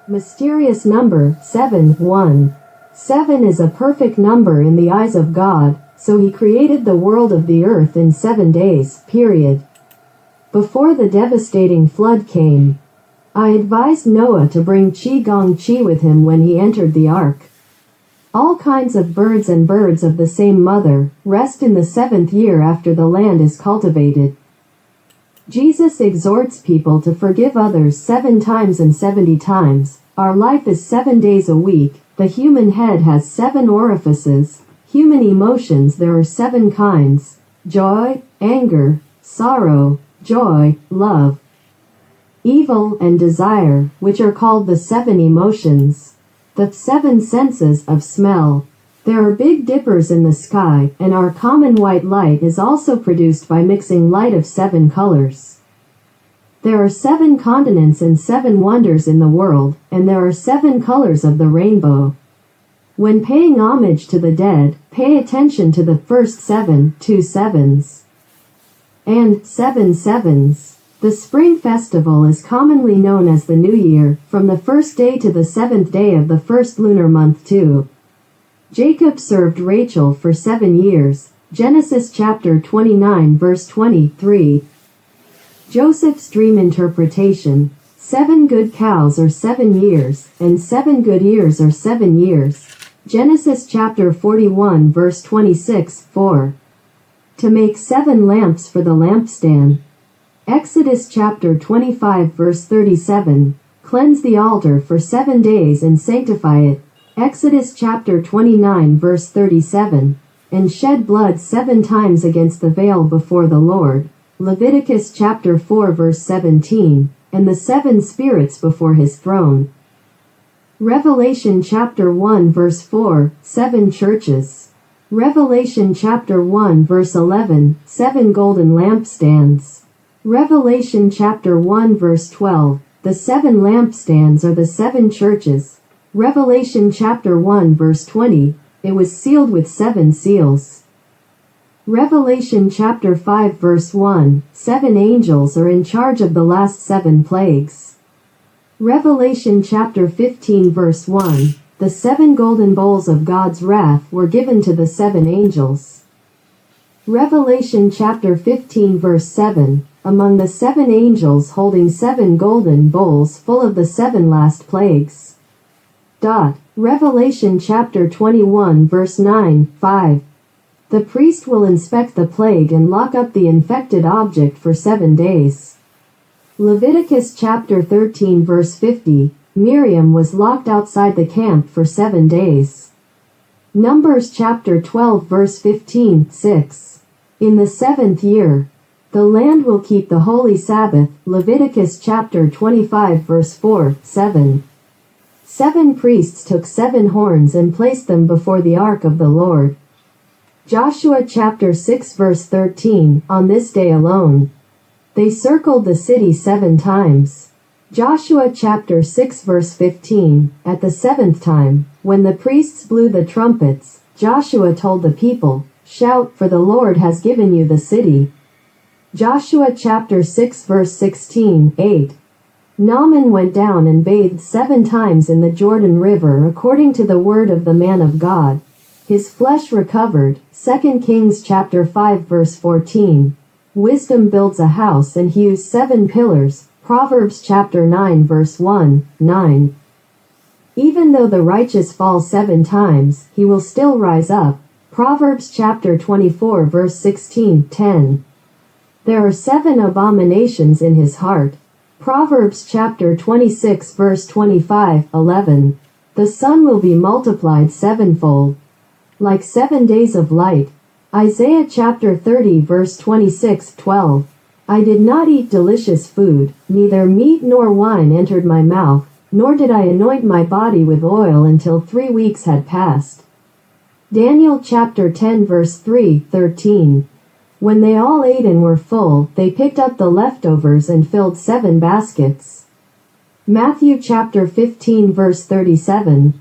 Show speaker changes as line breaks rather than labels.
Mysterious number 7 1. 7 is a perfect number in the eyes of God, so he created the world of the earth in 7 days, period. Before the devastating flood came, I advised Noah to bring Chi with him when he entered the ark. All kinds of birds and birds of the same mother rest in the 7th year after the land is cultivated. Jesus exhorts people to forgive others 7 times and 70 times. Our life is 7 days a week. The human head has 7 orifices. Human emotions, there are 7 kinds: joy, anger, sorrow, joy, love, evil, and desire, which are called the 7 emotions. The 7 senses of smell. There are big dippers in the sky, and our common white light is also produced by mixing light of 7 colors. There are 7 continents and 7 wonders in the world, and there are 7 colors of the rainbow. When paying homage to the dead, pay attention to the first 7, 2 sevens, and 7 sevens. The Spring Festival is commonly known as the New Year, from the first day to the 7th day of the first lunar month too. Jacob served Rachel for 7 years. Genesis chapter 29 verse 23. Joseph's dream interpretation. 7 good cows are 7 years, and 7 good ears are 7 years. Genesis chapter 41 verse 26, 4. To make 7 lamps for the lampstand. Exodus chapter 25 verse 37. Cleanse the altar for 7 days and sanctify it. Exodus chapter 29 verse 37. And shed blood 7 times against the veil before the Lord. Leviticus chapter 4 verse 17. And the 7 spirits before his throne. Revelation chapter 1 verse 4, 7 churches. Revelation chapter 1 verse 11, 7 golden lampstands. Revelation chapter 1 verse 12, the 7 lampstands are the 7 churches. Revelation chapter 1 verse 20, it was sealed with 7 seals. Revelation chapter 5 verse 1, 7 angels are in charge of the last 7 plagues. Revelation chapter 15 verse 1, the 7 golden bowls of God's wrath were given to the 7 angels. Revelation chapter 15 verse 7, among the 7 angels holding 7 golden bowls full of the 7 last plagues. Revelation chapter 21 verse 9, 5. The priest will inspect the plague and lock up the infected object for 7 days. Leviticus chapter 13 verse 50, Miriam was locked outside the camp for 7 days. Numbers chapter 12 verse 15, 6. In the 7th year, the land will keep the holy Sabbath. Leviticus chapter 25 verse 4, 7. 7 priests took 7 horns and placed them before the ark of the Lord. Joshua chapter 6 verse 13, on this day alone, they circled the city 7 times. Joshua chapter 6 verse 15, at the 7th time, when the priests blew the trumpets, Joshua told the people, "Shout, for the Lord has given you the city." Joshua chapter 6 verse 16, 8. Naaman went down and bathed 7 times in the Jordan River according to the word of the man of God. His flesh recovered. 2 Kings chapter 5 verse 14. Wisdom builds a house and hews 7 pillars. Proverbs chapter 9 verse 1, 9. Even though the righteous fall 7 times, he will still rise up. Proverbs chapter 24 verse 16, 10. There are 7 abominations in his heart. Proverbs chapter 26 verse 25, 11. The sun will be multiplied 7-fold. Like 7 days of light. Isaiah chapter 30 verse 26, 12. I did not eat delicious food, neither meat nor wine entered my mouth, nor did I anoint my body with oil until 3 weeks had passed. Daniel chapter 10 verse 3, 13. When they all ate and were full, they picked up the leftovers and filled 7 baskets. Matthew chapter 15 verse 37.